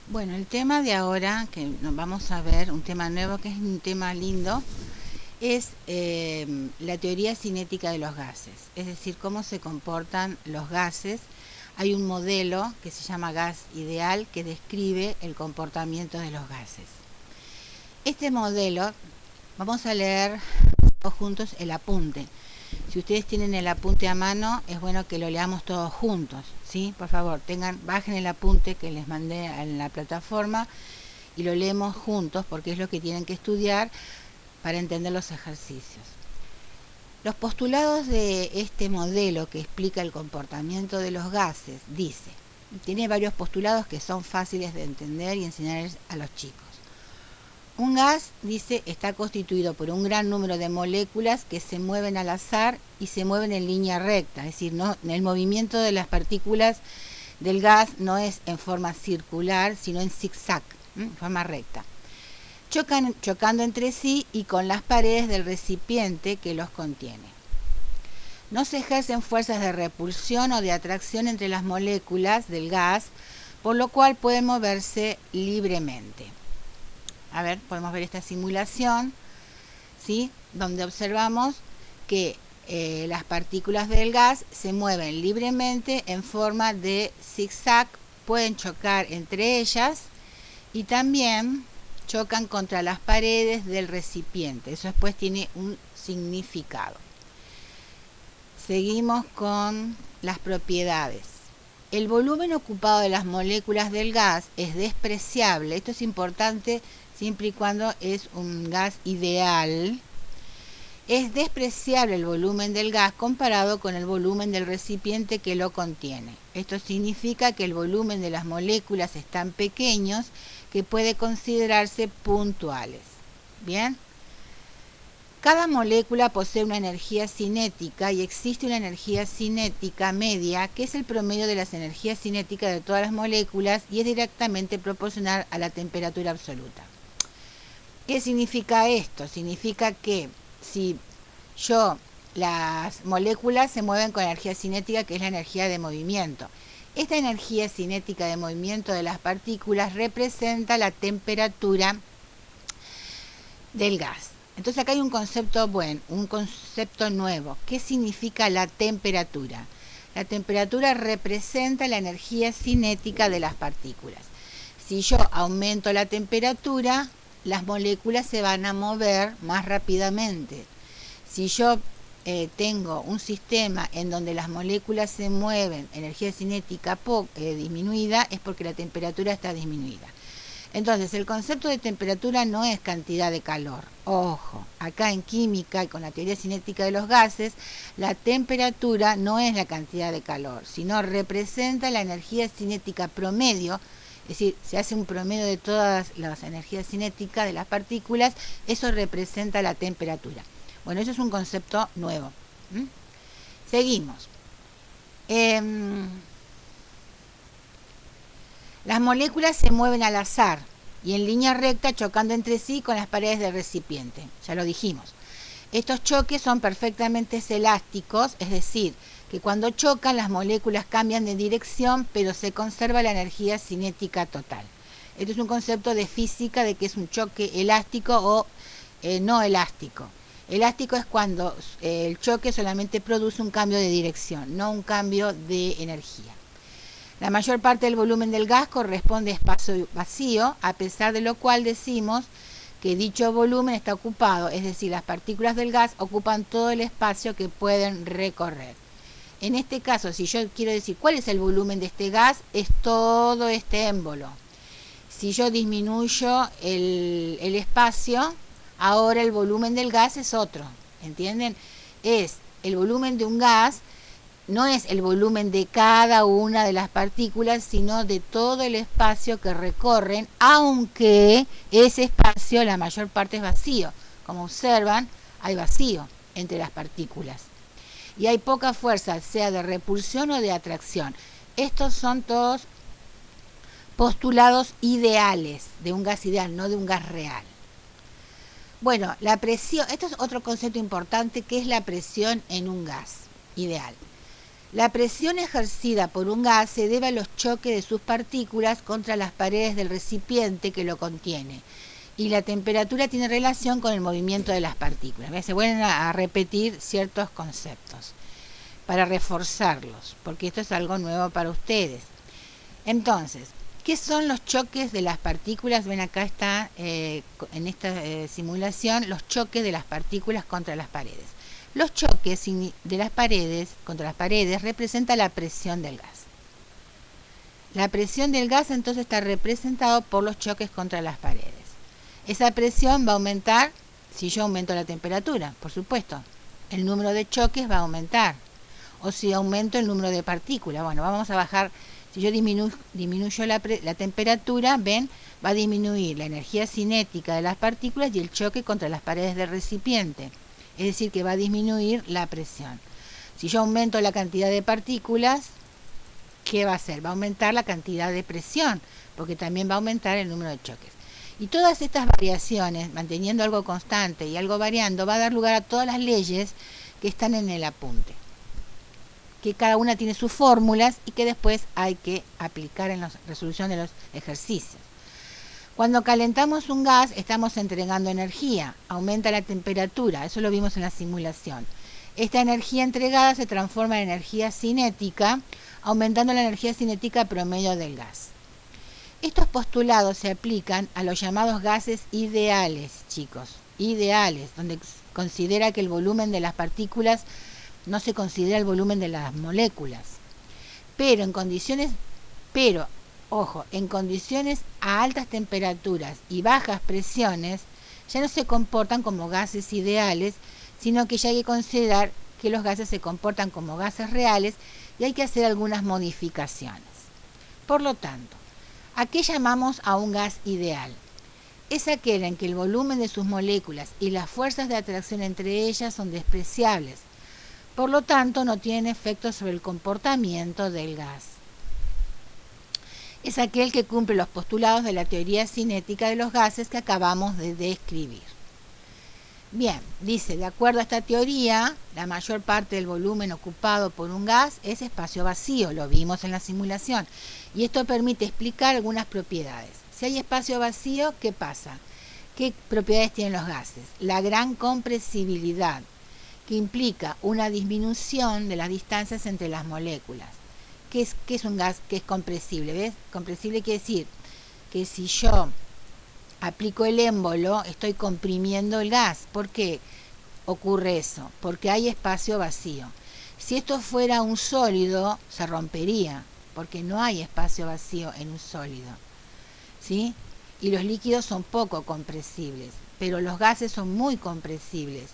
Bueno, el tema de ahora, que nos vamos a ver, un tema nuevo, que es un tema lindo, es la teoría cinética de los gases, es decir, cómo se comportan los gases. Hay un modelo que se llama gas ideal que describe el comportamiento de los gases. Este modelo, vamos a leer todos juntos el apunte. Si ustedes tienen el apunte a mano, es bueno que lo leamos todos juntos, ¿sí? Por favor, bajen el apunte que les mandé en la plataforma y lo leemos juntos porque es lo que tienen que estudiar para entender los ejercicios. Los postulados de este modelo que explica el comportamiento de los gases tiene varios postulados que son fáciles de entender y enseñar a los chicos. Un gas, dice, está constituido por un gran número de moléculas que se mueven al azar y se mueven en línea recta, es decir, el movimiento de las partículas del gas no es en forma circular, sino en zigzag, en forma recta. Chocando entre sí y con las paredes del recipiente que los contiene. No se ejercen fuerzas de repulsión o de atracción entre las moléculas del gas, por lo cual pueden moverse libremente. A ver, podemos ver esta simulación, ¿sí? Donde observamos que las partículas del gas se mueven libremente en forma de zigzag, pueden chocar entre ellas y también chocan contra las paredes del recipiente. Eso después tiene un significado. Seguimos con las propiedades. El volumen ocupado de las moléculas del gas es despreciable. Esto es importante siempre y cuando es un gas ideal. Es despreciable el volumen del gas comparado con el volumen del recipiente que lo contiene. Esto significa que el volumen de las moléculas es tan pequeño que puede considerarse puntuales. Bien. Cada molécula posee una energía cinética y existe una energía cinética media que es el promedio de las energías cinéticas de todas las moléculas y es directamente proporcional a la temperatura absoluta. ¿Qué significa esto? Significa que si las moléculas se mueven con energía cinética, que es la energía de movimiento. Esta energía cinética de movimiento de las partículas representa la temperatura del gas. Entonces acá hay un concepto un concepto nuevo. ¿Qué significa la temperatura? La temperatura representa la energía cinética de las partículas. Si yo aumento la temperatura, las moléculas se van a mover más rápidamente. Si yo tengo un sistema en donde las moléculas se mueven, energía cinética disminuida, es porque la temperatura está disminuida. Entonces, el concepto de temperatura no es cantidad de calor. Ojo, acá en química y con la teoría cinética de los gases, la temperatura no es la cantidad de calor, sino representa la energía cinética promedio. Es decir, se hace un promedio de todas las energías cinéticas de las partículas, eso representa la temperatura. Bueno, eso es un concepto nuevo. Seguimos. Las moléculas se mueven al azar y en línea recta chocando entre sí con las paredes del recipiente. Ya lo dijimos. Estos choques son perfectamente elásticos, es decir, que cuando chocan las moléculas cambian de dirección, pero se conserva la energía cinética total. Esto es un concepto de física de que es un choque elástico o no elástico. Elástico es cuando el choque solamente produce un cambio de dirección, no un cambio de energía. La mayor parte del volumen del gas corresponde a espacio vacío, a pesar de lo cual decimos que dicho volumen está ocupado, es decir, las partículas del gas ocupan todo el espacio que pueden recorrer. En este caso, si yo quiero decir cuál es el volumen de este gas, es todo este émbolo. Si yo disminuyo el espacio, ahora el volumen del gas es otro, ¿entienden? Es el volumen de un gas, no es el volumen de cada una de las partículas, sino de todo el espacio que recorren, aunque ese espacio la mayor parte es vacío. Como observan, hay vacío entre las partículas. Y hay poca fuerza, sea de repulsión o de atracción. Estos son todos postulados ideales de un gas ideal, no de un gas real. Bueno, la presión, esto es otro concepto importante, que es la presión en un gas ideal. La presión ejercida por un gas se debe a los choques de sus partículas contra las paredes del recipiente que lo contiene. Y la temperatura tiene relación con el movimiento de las partículas. Se vuelven a repetir ciertos conceptos para reforzarlos, porque esto es algo nuevo para ustedes. Entonces, ¿qué son los choques de las partículas? Ven, acá está en esta simulación los choques de las partículas contra las paredes. Los choques de las paredes contra las paredes representan la presión del gas. La presión del gas entonces está representado por los choques contra las paredes. Esa presión va a aumentar si yo aumento la temperatura, por supuesto. El número de choques va a aumentar. O si aumento el número de partículas. Bueno, vamos a bajar. Si yo disminuyo la temperatura, ven, va a disminuir la energía cinética de las partículas y el choque contra las paredes del recipiente. Es decir, que va a disminuir la presión. Si yo aumento la cantidad de partículas, ¿qué va a hacer? Va a aumentar la cantidad de presión, porque también va a aumentar el número de choques. Y todas estas variaciones, manteniendo algo constante y algo variando, va a dar lugar a todas las leyes que están en el apunte, que cada una tiene sus fórmulas y que después hay que aplicar en la resolución de los ejercicios. Cuando calentamos un gas, estamos entregando energía, aumenta la temperatura, eso lo vimos en la simulación. Esta energía entregada se transforma en energía cinética, aumentando la energía cinética promedio del gas. Estos postulados se aplican a los llamados gases ideales, chicos, ideales, donde considera que el volumen de las partículas no se considera el volumen de las moléculas. Pero en condiciones a altas temperaturas y bajas presiones, ya no se comportan como gases ideales, sino que ya hay que considerar que los gases se comportan como gases reales y hay que hacer algunas modificaciones. Por lo tanto, ¿a qué llamamos a un gas ideal? Es aquel en que el volumen de sus moléculas y las fuerzas de atracción entre ellas son despreciables. Por lo tanto, no tienen efecto sobre el comportamiento del gas. Es aquel que cumple los postulados de la teoría cinética de los gases que acabamos de describir. Bien, dice, de acuerdo a esta teoría, la mayor parte del volumen ocupado por un gas es espacio vacío, lo vimos en la simulación, y esto permite explicar algunas propiedades. Si hay espacio vacío, ¿qué pasa? ¿Qué propiedades tienen los gases? La gran compresibilidad, que implica una disminución de las distancias entre las moléculas. ¿Qué es un gas que es compresible? ¿Ves? Compresible quiere decir que si yo aplico el émbolo, estoy comprimiendo el gas. ¿Por qué ocurre eso? Porque hay espacio vacío. Si esto fuera un sólido, se rompería, porque no hay espacio vacío en un sólido, ¿sí? Y los líquidos son poco compresibles, pero los gases son muy compresibles.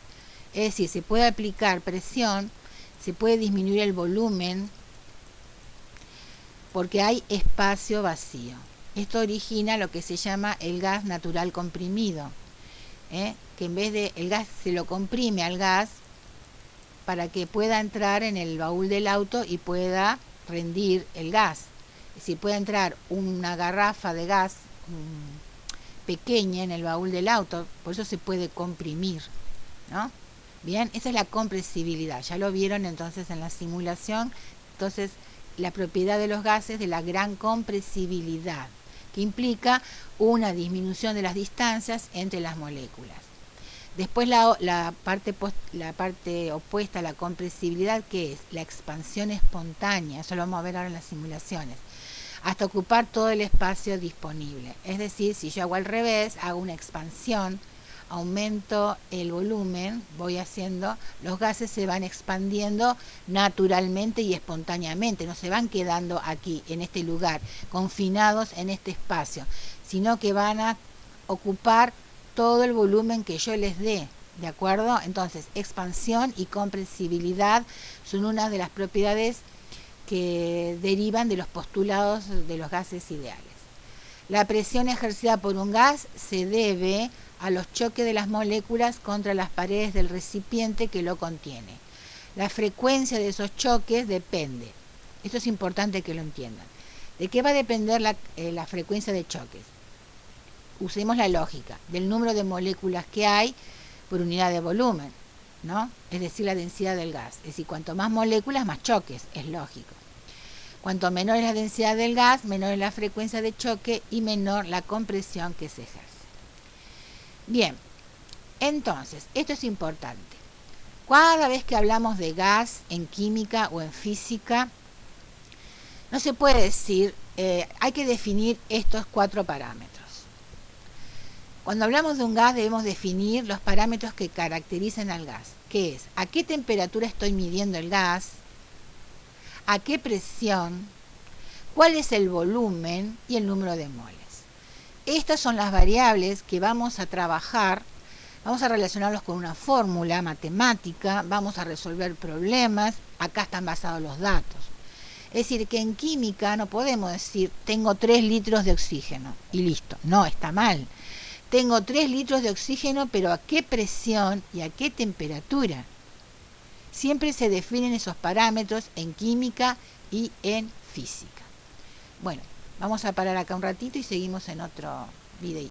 Es decir, se puede aplicar presión, se puede disminuir el volumen, porque hay espacio vacío. Esto origina lo que se llama el gas natural comprimido, que en vez de el gas se lo comprime al gas para que pueda entrar en el baúl del auto y pueda rendir el gas. Es decir, puede entrar una garrafa de gas pequeña en el baúl del auto, por eso se puede comprimir, ¿no? Bien, esa es la compresibilidad, ya lo vieron entonces en la simulación. Entonces, la propiedad de los gases de la gran compresibilidad, que implica una disminución de las distancias entre las moléculas. Después la parte opuesta a la compresibilidad, que es la expansión espontánea, eso lo vamos a ver ahora en las simulaciones, hasta ocupar todo el espacio disponible. Es decir, si yo hago al revés, hago una expansión, aumento el volumen, voy haciendo, los gases se van expandiendo naturalmente y espontáneamente, no se van quedando aquí, en este lugar, confinados en este espacio, sino que van a ocupar todo el volumen que yo les dé, ¿de acuerdo? Entonces, expansión y compresibilidad son una de las propiedades que derivan de los postulados de los gases ideales. La presión ejercida por un gas se debe a los choques de las moléculas contra las paredes del recipiente que lo contiene. La frecuencia de esos choques depende, esto es importante que lo entiendan. ¿De qué va a depender la frecuencia de choques? Usemos la lógica del número de moléculas que hay por unidad de volumen. ¿no? Es decir, la densidad del gas. Es decir, cuanto más moléculas, más choques, es lógico. Cuanto menor es la densidad del gas, menor es la frecuencia de choque y menor la compresión que se ejerce. Bien, entonces, esto es importante. Cada vez que hablamos de gas en química o en física, no se puede decir, hay que definir estos 4 parámetros. Cuando hablamos de un gas debemos definir los parámetros que caracterizan al gas, que es a qué temperatura estoy midiendo el gas, a qué presión, cuál es el volumen y el número de moles. Estas son las variables que vamos a trabajar, vamos a relacionarlos con una fórmula matemática, vamos a resolver problemas, acá están basados los datos. Es decir, que en química no podemos decir, tengo 3 litros de oxígeno y listo. No, está mal. Tengo 3 litros de oxígeno, pero ¿a qué presión y a qué temperatura? Siempre se definen esos parámetros en química y en física. Bueno, vamos a parar acá un ratito y seguimos en otro video.